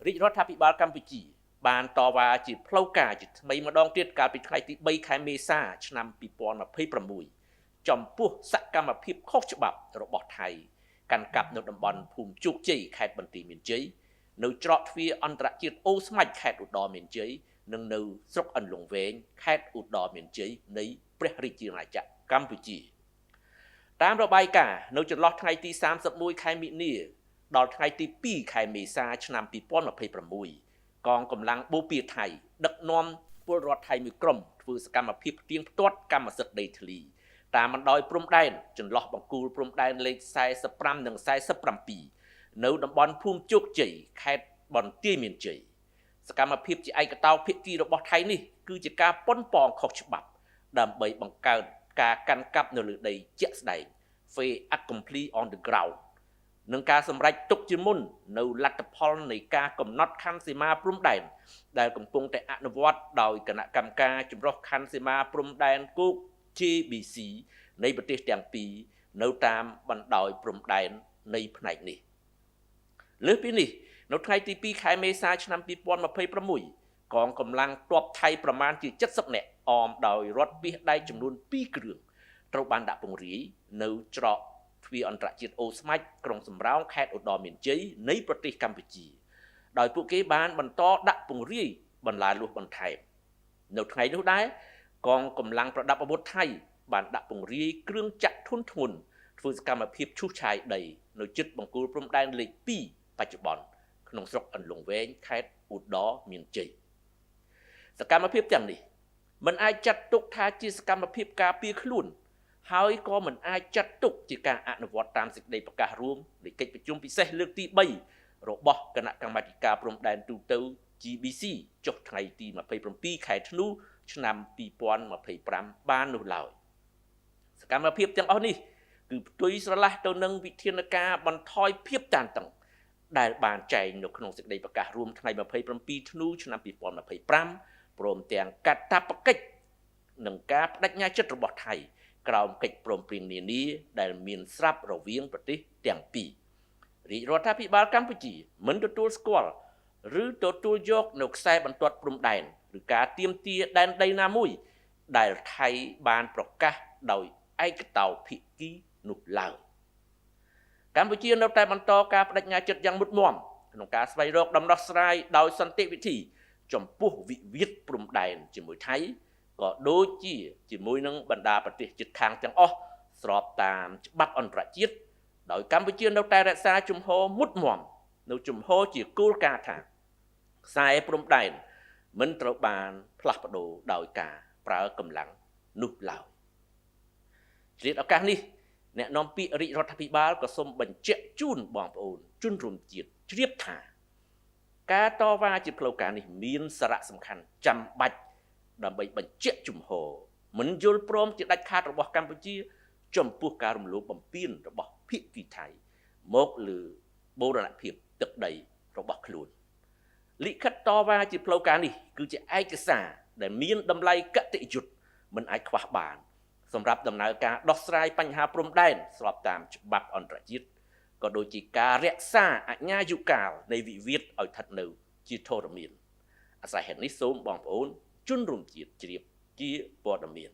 រាជរដ្ឋាភិបាលកម្ពុជាបានតវ៉ាជាផ្លូវការជាថ្មីម្ដងទៀតកាលពីថ្ងៃទី3ខែមេសាឆ្នាំ2026ចំពោះសកម្មភាពខុសច្បាប់របស់ថៃកាន់កាប់នៅតំបន់ភូមិជោគជ័យខេត្តបន្ទាយមានជ័យនៅច្រកទ្វារអន្តរជាតិអូស្មាច់ខេត្តឧត្តរមានជ័យនិងនៅស្រុកអន្លង់វែងខេត្តឧត្តរមានជ័យនៃព្រះរាជាណាចក្រកម្ពុជាតាមរបាយការណ៍នៅចន្លោះថ្ងៃទី31ខែមិនិនាដល់ថ្ងៃទី2ខែមេសាឆ្នាំ2026កងកម្លាំងបូព៌ាថៃដឹកនាំពលរដ្ឋថៃមួយក្រុមធ្វើសកម្មភាពផ្ទៀងផ្ទាត់កម្មសិទ្ធិដីធ្លីតាមបណ្ដោយព្រំដែនចន្លោះបង្គោលព្រំដែនលេខ45និង47នៅតំបន់ភូមិជោគជ័យខេត្តបន្ទាយមានជ័យសកម្មភាពជាឯកតោភាគីរបស់ថៃនេះគឺជាការប៉ុនប៉ងខុសច្បាប់ដើម្បីបង្កើតការកាន់កាប់នៅលើដីជាក់ស្ដែង fait accompli on the ground នឹងការសម្រេចទុកជាមុននៅលទ្ធផលនៃការកំណត់ខណ្ឌសីមាព្រំដែនដែលកំពុងតែអនុវត្តដោយគណៈកម្មការចម្រុះខណ្ឌសីមាព្រំដែនគោក JBC នៃប្រទេសទាំងពីរនៅតាមបណ្ដោយព្រំដែននៃផ្នែកនេះលើសពីនេះនៅថ្ងៃទី2ខែមេសាឆ្នាំ2026កងកម្លាំងទ័ពថៃប្រមាណជា70នាក់អមដោយរថពាសដែកចំនួន2គ្រឿងត្រូវបានដាក់ពង្រាយនៅច្រកទ្វារអន្តរជាតិអូស្មាច់ក្រុងសំរោងខេត្តឧត្តរមានជ័យនៃប្រទេសកម្ពុជាដោយពួកគេបានបន្តដាក់ពង្រាយបន្លាលួសបន្ថែមនៅថ្ងៃនោះដែរកងកម្លាំងប្រដាប់អាវុធថៃបានដាក់ពង្រាយគ្រឿងចាក់ធុនធ្ងន់ធ្វើសកម្មភាពឈូសឆាយដីនៅជិតបង្គោលព្រំដែនលេខ2បច្ចុប្បន្នក្នុងស្រុកអន្លង់វែងខេត្តឧត្តរមានជ័យសកម្មភាពទាំងនេះមិនអាចចាត់ទុកថាជាសកម្មភាពការពារខ្លួនហើយក៏មិនអាចចាត់ទុកជាការអនុវត្តតាមសេចក្តីប្រកាសរួមនៃកិច្ចប្រជុំពិសេសលើកទី3របស់គណៈកម្មាធិការព្រំដែនទូទៅ GBC ចុះថ្ងៃទី27ខែធ្នូឆ្នាំ2025បាននោះឡើយសកម្មភាពទាំងអស់នេះគឺផ្ទុយស្រឡះទៅនឹងវិធានការបន្ថយភាពតានតឹងដែលបានចែងនៅក្នុងសេចក្តីប្រកាសរួមថ្ងៃ27ធ្នូឆ្នាំ2025ព្រមទាំងកាតព្វកិច្ចនិងការបដិញ្ញាចិត្តរបស់ថៃក្រោមកិច្ចព្រមព្រៀងនានាដែលមានស្រាប់រវាងប្រទេសទាំងពីររាជរដ្ឋាភិបាលកម្ពុជាមិនទទួលស្គាល់ឬទទួលយកនៅខ្សែបន្ទាត់ព្រំដែនឬការទាមទារដែនដីណាមួយដែលថៃបានប្រកាសដោយឯកតោភាគីនោះឡើយកម្ពុជានៅតែបន្តការបដិញ្ញាចិត្តយ៉ាងមុតមាំក្នុងការស្វែងរកដំណោះស្រាយដោយសន្តិវិធីចំពោះវិវាទព្រំដែនជាមួយថៃក៏ដូចជាជាមួយនឹងបណ្ដាប្រទេសជិតខាងទាំងអស់ស្របតាមច្បាប់អន្តរជាតិដោយកម្ពុជានៅតែរក្សាជំហរមុតមាំនៅជំហរជាគោលការណ៍ថាខ្សែព្រំដែនមិនត្រូវបានផ្លាស់ប្ដូរដោយការប្រើកម្លាំងនោះឡើយឆ្លៀតឱកាសនេះអ្នកនាំពាក្យរាជរដ្ឋាភិបាលក៏សូមបញ្ជាក់ជូនបងប្អូនជនរួមជាតិជ្រាបថាការតវ៉ាជាផ្លូវការនេះមានសារៈសំខាន់ចាំបាច់ដើម្បីបញ្ជាក់ជំហរមិនយល់ព្រមជាដាច់ខាតរបស់កម្ពុជាចំពោះការរំលោភបំពានរបស់ភាគីថៃមកលើបូរណភាពទឹកដីរបស់ខ្លួនលិខិតតវ៉ាជាផ្លូវការនេះគឺជាឯកសារដែលមានតម្លៃកតញ្ញុមិនអាចខ្វះបានសម្រាប់ដំណើរការដោះស្រាយបញ្ហាព្រំដែនស្របតាមច្បាប់អន្តរជាតិក៏ដូចជាការរក្សាអញ្ញាយុកាលនៃវិវាទឲ្យស្ថិតនៅជាធរមានអាស្រ័យហេតុនេះសូមបងប្អូនជនរួមជាតិជ្រាបជាព័ត៌មាន